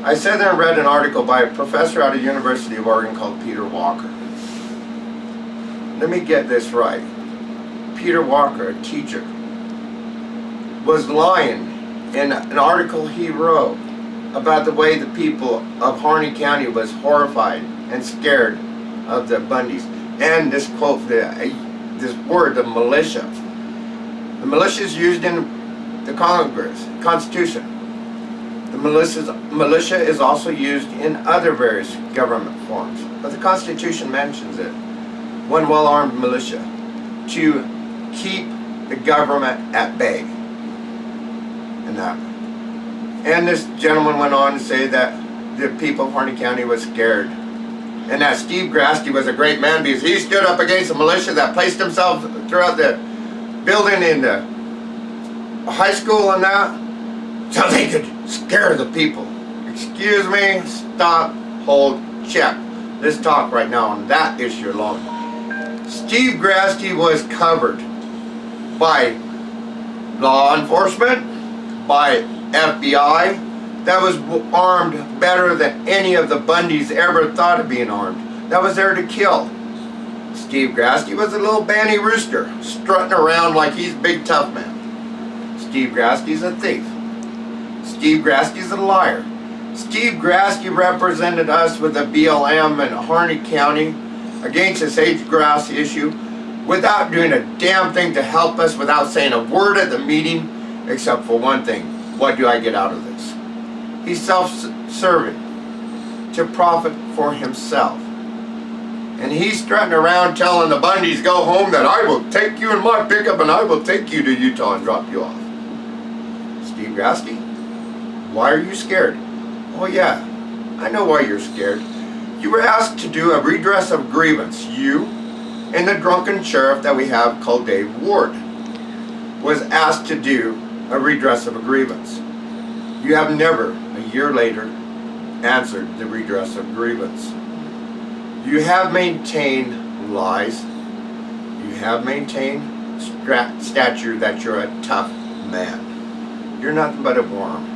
I sat there and read an article by a professor out of University of Oregon called Peter Walker. Let me get this right. Peter Walker, a teacher, was lying in an article he wrote about the way the people of Harney County was horrified and scared of the Bundys. And this quote, this word, the militia. The militia is used in the Constitution. The militia is also used in other various government forms, but the Constitution mentions it. One well-armed militia to keep the government at bay. And this gentleman went on to say that the people of Harney County was scared, and that Steve Grasty was a great man because he stood up against the militia that placed himself throughout the building in the high school and that, so they could scare the people. Excuse me, stop, hold, check. Let's talk right now on that issue alone. Steve Grasty was covered by law enforcement, by FBI, that was armed better than any of the Bundys ever thought of being armed. That was there to kill. Steve Grasty was a little banty rooster, strutting around like he's a big tough man. Steve Grasty's a thief. Steve Grasty's a liar. Steve Grasty represented us with the BLM in Harney County against this age grass issue without doing a damn thing to help us, without saying a word at the meeting, except for one thing. What do I get out of this? He's self-serving to profit for himself. And he's strutting around telling the Bundys, go home, that I will take you in my pickup and I will take you to Utah and drop you off. Steve Grasty, why are you scared? Oh yeah, I know why you're scared. You were asked to do a redress of grievance. You and the drunken sheriff that we have called Dave Ward was asked to do a redress of a grievance. You have never, a year later, answered the redress of grievance. You have maintained lies. You have maintained stature that you're a tough man. You're nothing but a worm.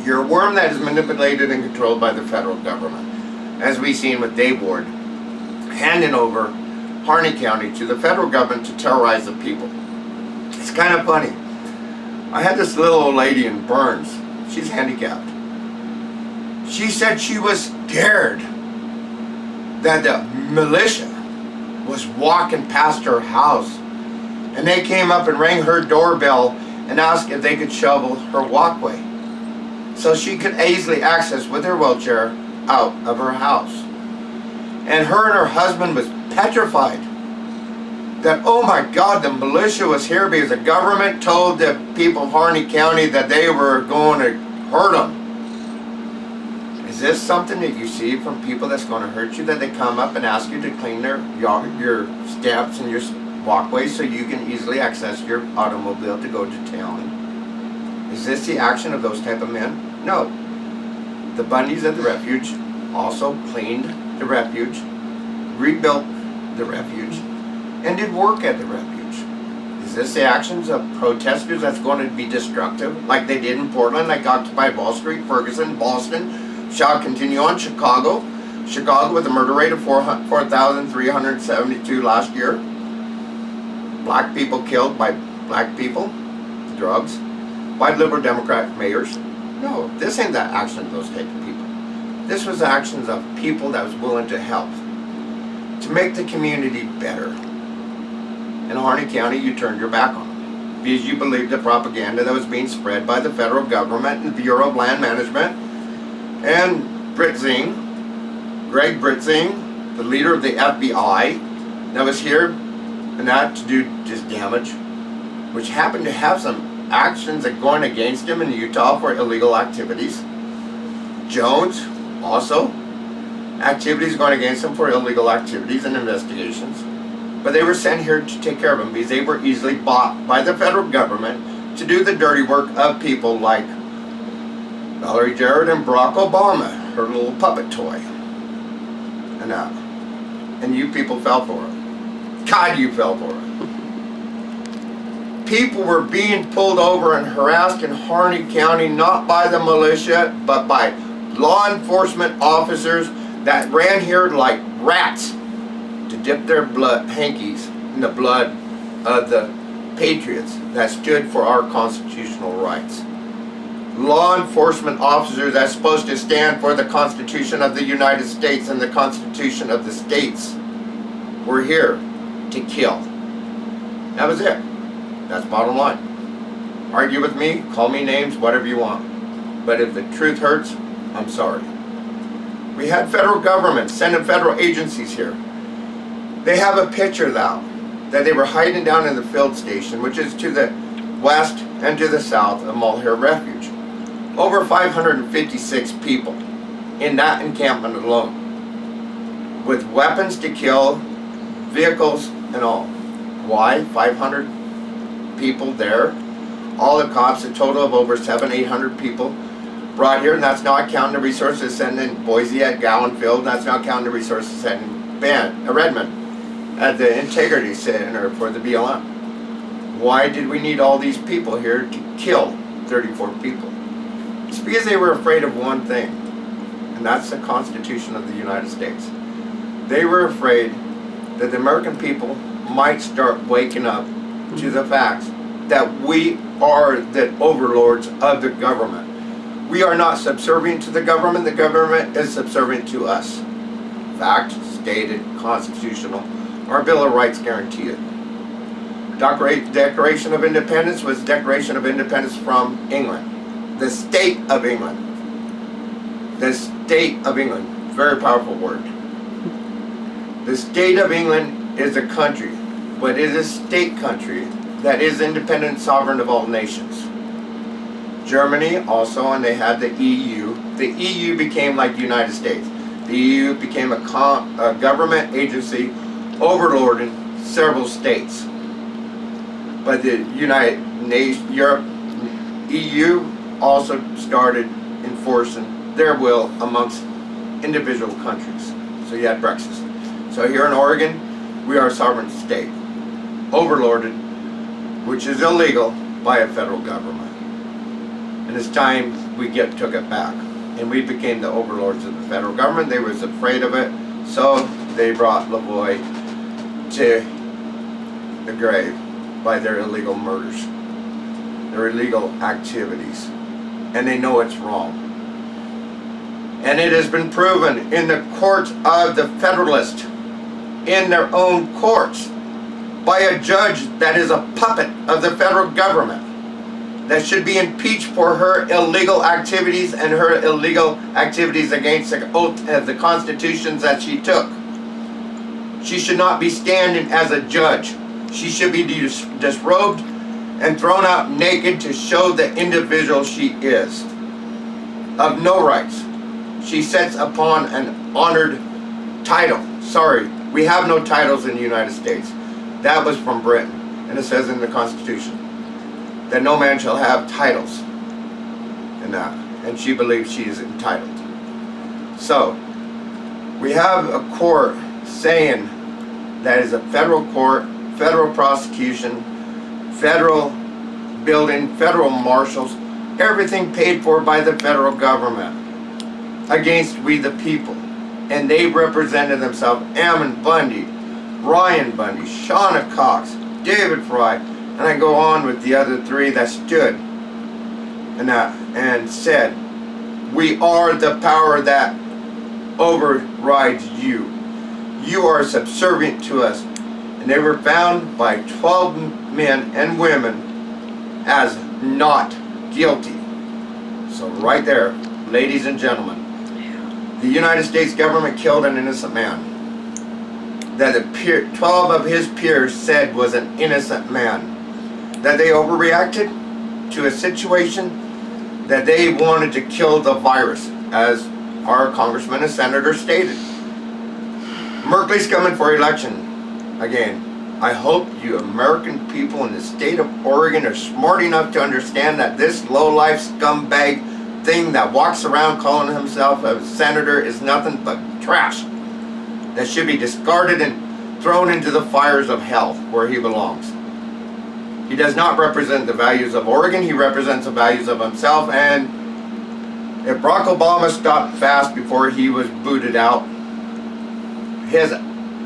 You're a worm that is manipulated and controlled by the federal government, as we've seen with Dave Ward handing over Harney County to the federal government to terrorize the people. It's kind of funny. I had this little old lady in Burns. She's handicapped. She said she was scared that the militia was walking past her house, and they came up and rang her doorbell and asked if they could shovel her walkway so she could easily access with her wheelchair out of her house. And her husband was petrified that, oh my God, the militia was here because the government told the people of Harney County that they were going to hurt them. Is this something that you see from people that's going to hurt you, that they come up and ask you to clean your steps and your walkways so you can easily access your automobile to go to town? Is this the action of those type of men? No. The Bundys at the refuge also cleaned the refuge, rebuilt the refuge, and did work at the refuge. Is this the actions of protesters that's going to be destructive, like they did in Portland, like Occupy Wall Street, Ferguson, Boston, shall continue on, Chicago with a murder rate of 4,372 last year. Black people killed by black people, drugs, by liberal Democrat mayors. No, this ain't the action of those type of people. This was the actions of people that was willing to help, to make the community better. In Harney County, you turned your back on them because you believed the propaganda that was being spread by the federal government and the Bureau of Land Management and Greg Britzing, the leader of the FBI, that was here and that to do just damage, which happened to have some actions that going against him in Utah for illegal activities. Jones, also, activities going against him for illegal activities and investigations. But they were sent here to take care of him because they were easily bought by the federal government to do the dirty work of people like Valerie Jarrett and Barack Obama, her little puppet toy. And you people fell for it. God, you fell for it. People were being pulled over and harassed in Harney County, not by the militia, but by law enforcement officers that ran here like rats to dip their blood hankies in the blood of the patriots that stood for our constitutional rights. Law enforcement officers that's supposed to stand for the Constitution of the United States and the Constitution of the states were here to kill. That was it. That's bottom line. Argue with me, call me names, whatever you want. But if the truth hurts, I'm sorry. We had federal government sending federal agencies here. They have a picture now that they were hiding down in the field station, which is to the west and to the south of Mulhare Refuge. Over 556 people in that encampment alone, with weapons to kill, vehicles and all. Why? 500 people there. All the cops, a total of over 700-800 people brought here, and that's not counting the resources sent in Boise at Gowan Field, and that's not counting the resources sent in Redmond at the Integrity Center for the BLM. Why did we need all these people here to kill 34 people? It's because they were afraid of one thing, and that's the Constitution of the United States. They were afraid that the American people might start waking up to the facts that we are the overlords of the government. We are not subservient to the government is subservient to us. Fact, stated, constitutional, our Bill of Rights guarantee it. Declaration of Independence was Declaration of Independence from England. The state of England. The state of England. Very powerful word. The state of England is a country, but it is a state country that is independent and sovereign of all nations. Germany also, and they had the EU. The EU became like the United States. The EU became a government agency overlording several states. But the EU also started enforcing their will amongst individual countries. So you had Brexit. So here in Oregon, we are a sovereign state, overlorded, which is illegal by a federal government. And it's time we took it back. And we became the overlords of the federal government. They was afraid of it, so they brought LaVoy to the grave by their illegal murders, their illegal activities. And they know it's wrong. And it has been proven in the courts of the Federalists, in their own courts, by a judge that is a puppet of the federal government, that should be impeached for her illegal activities and her illegal activities against the oath of the constitutions that she took. She should not be standing as a judge. She should be disrobed and thrown out naked to show the individual she is, of no rights. She sits upon an honored title. Sorry, we have no titles in the United States. That was from Britain, and it says in the Constitution that no man shall have titles in that, and she believes she is entitled. So, we have a court saying that is a federal court, federal prosecution, federal building, federal marshals, everything paid for by the federal government against we the people. And they represented themselves, Ammon Bundy, Ryan Bundy, Shauna Cox, David Fry, and I go on with the other three that stood and said, we are the power that overrides you. You are subservient to us. And they were found by 12 men and women as not guilty. So right there, ladies and gentlemen, the United States government killed an innocent man that 12 of his peers said was an innocent man. That they overreacted to a situation that they wanted to kill the virus, as our congressman and senator stated. Merkley's coming for election again. I hope you American people in the state of Oregon are smart enough to understand that this low-life scumbag thing that walks around calling himself a senator is nothing but trash that should be discarded and thrown into the fires of hell where he belongs. He does not represent the values of Oregon. He represents the values of himself, and If Barack Obama stopped fast before he was booted out, his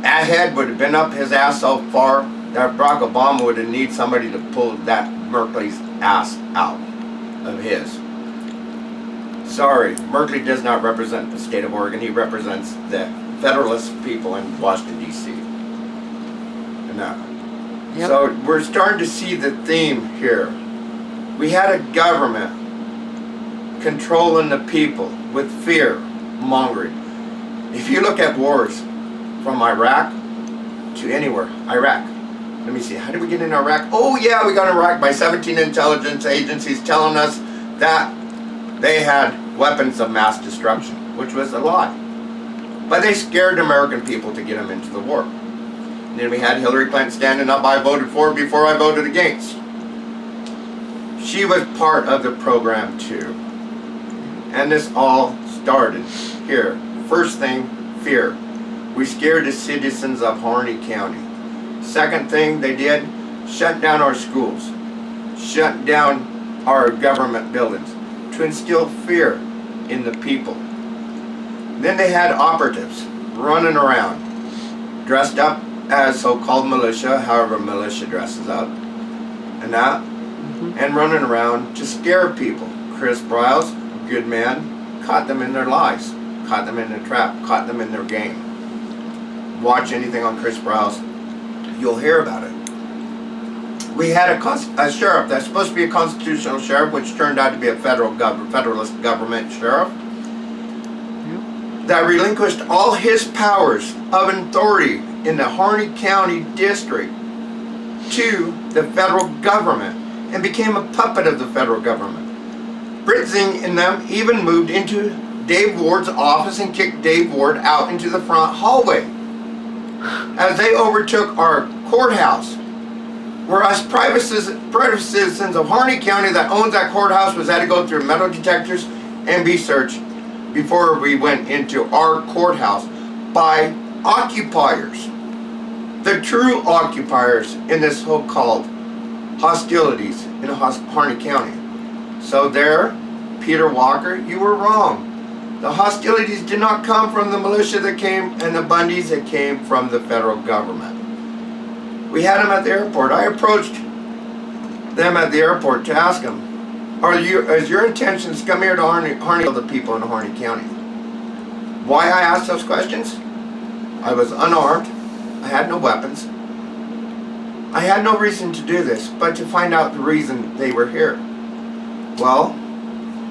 head would have been up his ass so far that Barack Obama would have needed somebody to pull that Merkley's ass out of his. Sorry, Merkley does not represent the state of Oregon. He represents the Federalist people in Washington, D.C. Yep. So we're starting to see the theme here. We had a government controlling the people with fear mongering. If you look at wars from Iraq to anywhere, Iraq. Let me see, how did we get in Iraq? Oh yeah, we got in Iraq by 17 intelligence agencies telling us that they had weapons of mass destruction, which was a lie. But they scared the American people to get them into the war. And then we had Hillary Clinton standing up, I voted for before I voted against. She was part of the program too. And this all started here. First thing, fear. We scared the citizens of Harney County. Second thing they did, shut down our schools. Shut down our government buildings to instill fear in the people. Then they had operatives running around, dressed up as so-called militia, however militia dresses up, and that, and running around to scare people. Chris Briles, good man, caught them in their lies, caught them in their trap, caught them in their game. Watch anything on Chris Briles, you'll hear about it. We had a sheriff that's supposed to be a constitutional sheriff, which turned out to be a federalist government sheriff, that relinquished all his powers of authority in the Harney County District to the federal government and became a puppet of the federal government. Britzing and them even moved into Dave Ward's office and kicked Dave Ward out into the front hallway as they overtook our courthouse, where us private citizens of Harney County that owns that courthouse was had to go through metal detectors and be searched before we went into our courthouse by occupiers. The true occupiers in this so-called hostilities in Harney County. So there, Peter Walker, you were wrong. The hostilities did not come from the militia that came and the Bundys, that came from the federal government. We had them at the airport. I approached them at the airport to ask them, is your intentions to come here to Harney the people in Harney County? Why I asked those questions? I was unarmed. I had no weapons. I had no reason to do this, but to find out the reason they were here. Well,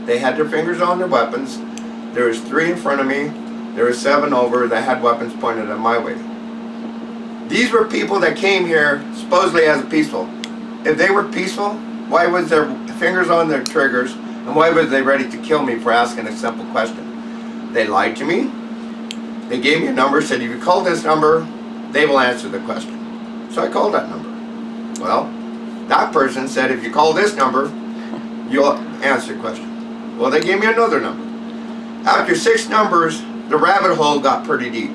they had their fingers on their weapons. There was 3 in front of me. There was 7 over that had weapons pointed at my way. These were people that came here supposedly as peaceful. If they were peaceful, why was their fingers on their triggers, and why were they ready to kill me for asking a simple question? They lied to me. They gave me a number, said if you call this number, they will answer the question. So I called that number. Well, that person said if you call this number, you'll answer the question. Well, they gave me another number. After 6 numbers, the rabbit hole got pretty deep.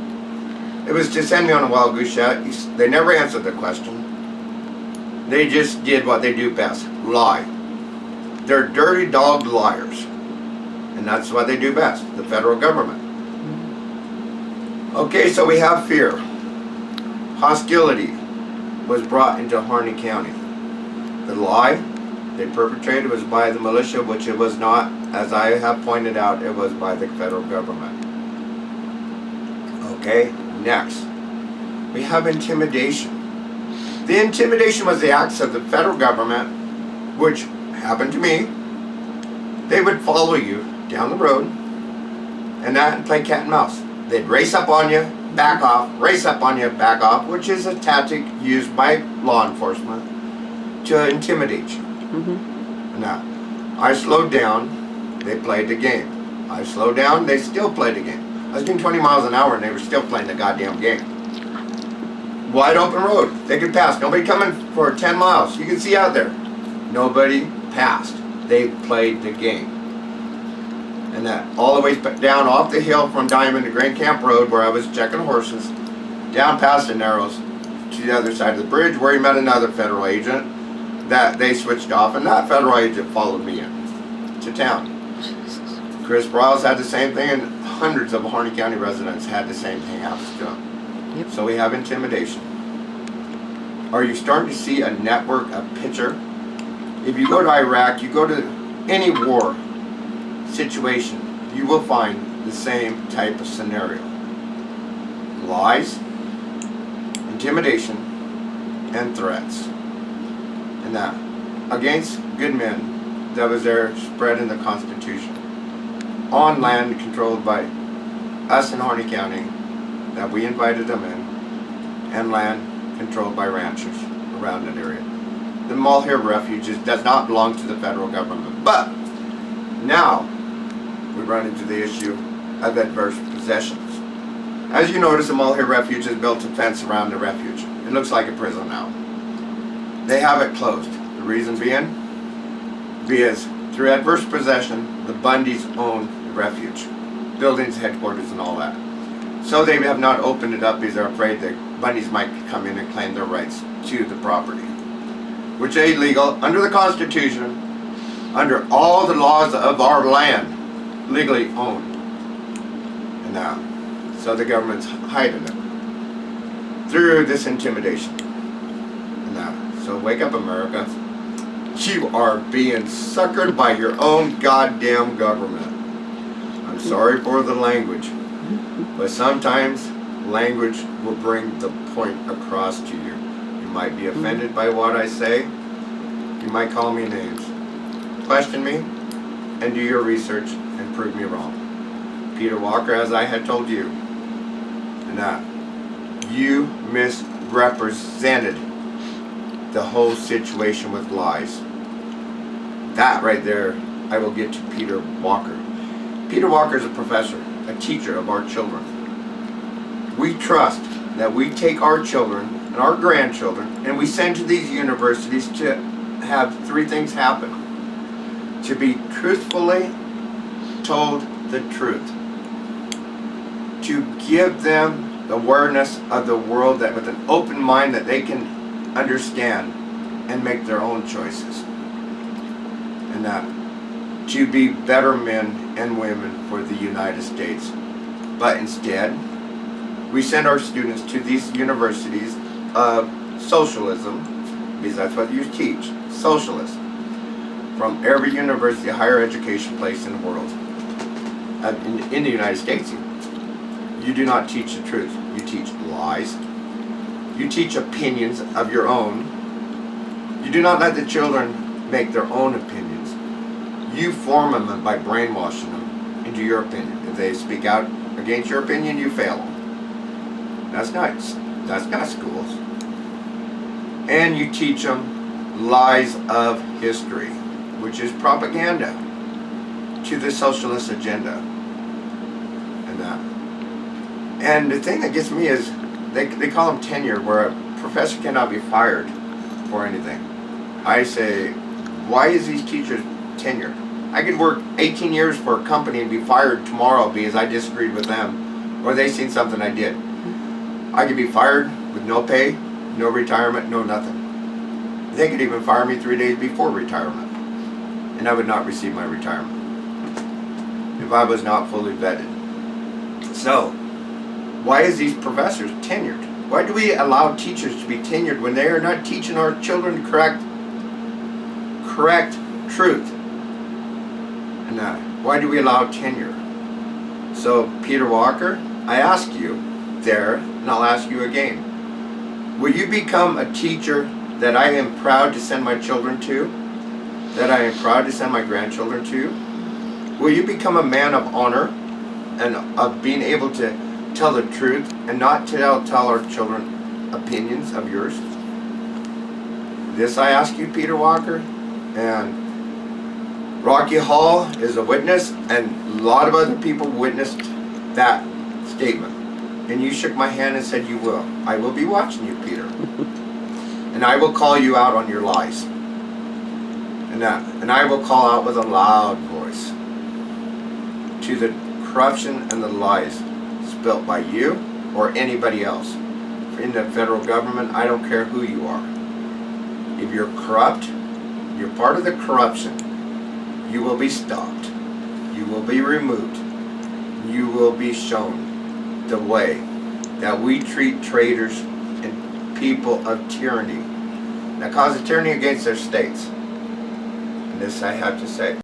It was to send me on a wild goose chase. They never answered the question. They just did what they do best, lie. They're dirty dog liars. And that's what they do best, the federal government. Okay, so we have fear. Hostility was brought into Harney County. The lie they perpetrated was by the militia, which it was not. As I have pointed out, it was by the federal government. Okay, next. We have intimidation. The intimidation was the acts of the federal government, which happened to me. They would follow you down the road and play cat and mouse. They'd race up on you, back off, race up on you, back off, which is a tactic used by law enforcement to intimidate you. Now, I slowed down, they played the game. I slowed down, they still played the game. I was doing 20 miles an hour and they were still playing the goddamn game. Wide open road, they could pass. Nobody coming for 10 miles. You can see out there. Nobody passed. They played the game. And that all the way down off the hill from Diamond to Grand Camp Road, where I was checking horses, down past the Narrows to the other side of the bridge, where he met another federal agent that they switched off, and that federal agent followed me in to town. Chris Brows had the same thing, and hundreds of Harney County residents had the same thing happen to them. Yep. So we have intimidation. Are you starting to see a network, a picture? If you go to Iraq, you go to any war situation, you will find the same type of scenario. Lies, intimidation, and threats. And that against good men that was there spread in the Constitution. On land controlled by us in Harney County, that we invited them in, and land controlled by ranchers around that area. The Militia refuges does not belong to the federal government. But now we run into the issue of adverse possessions. As you notice, the Militia refuge has built a fence around the refuge. It looks like a prison now. They have it closed. The reason being, because through adverse possession, the Bundys own the refuge, buildings, headquarters, and all that. So they have not opened it up because they're afraid that Bundys might come in and claim their rights to the property, which is illegal under the Constitution, under all the laws of our land, legally owned. And now, so the government's hiding it through this intimidation. And now, so wake up, America. You are being suckered by your own goddamn government. I'm sorry for the language, but sometimes language will bring the point across to you. You might be offended by what I say. You might call me names. Question me and do your research and prove me wrong. Peter Walker, as I had told you, and that you misrepresented the whole situation with lies. That right there, I will get to Peter Walker. Peter Walker is a professor, a teacher of our children. We trust that we take our children and our grandchildren and we send to these universities to have three things happen. To be truthfully told the truth. To give them the awareness of the world, that with an open mind that they can understand and make their own choices. And that to be better men and women for the United States. But instead, we send our students to these universities of socialism, because that's what you teach, socialism, from every university, higher education place in the world, in the United States. You do not teach the truth. You teach lies. You teach opinions of your own. You do not let the children make their own opinions. You form them by brainwashing them into your opinion. If they speak out against your opinion, you fail them. That's not schools. And you teach them lies of history, which is propaganda to the socialist agenda. And the thing that gets me is they call them tenure, where a professor cannot be fired for anything. I say, why is these teachers tenured? I could work 18 years for a company and be fired tomorrow because I disagreed with them or they seen something I did. I could be fired with no pay, no retirement, no nothing. They could even fire me 3 days before retirement, and I would not receive my retirement if I was not fully vetted. So, why is these professors tenured? Why do we allow teachers to be tenured when they are not teaching our children correct truth? And why do we allow tenure? So, Peter Walker, I ask you there, and I'll ask you again. Will you become a teacher that I am proud to send my children to? That I am proud to send my grandchildren to? Will you become a man of honor and of being able to tell the truth and not tell our children opinions of yours? This I ask you, Peter Walker, and Rocky Hall is a witness, and a lot of other people witnessed that statement. And you shook my hand and said you will. I will be watching you, Peter. And I will call you out on your lies. And I will call out with a loud voice to the corruption and the lies built by you or anybody else in the federal government. I don't care who you are. If you're corrupt, you're part of the corruption, you will be stopped. you will be removed. You will be shown the way that we treat traitors and people of tyranny that cause a tyranny against their states. And this I have to say.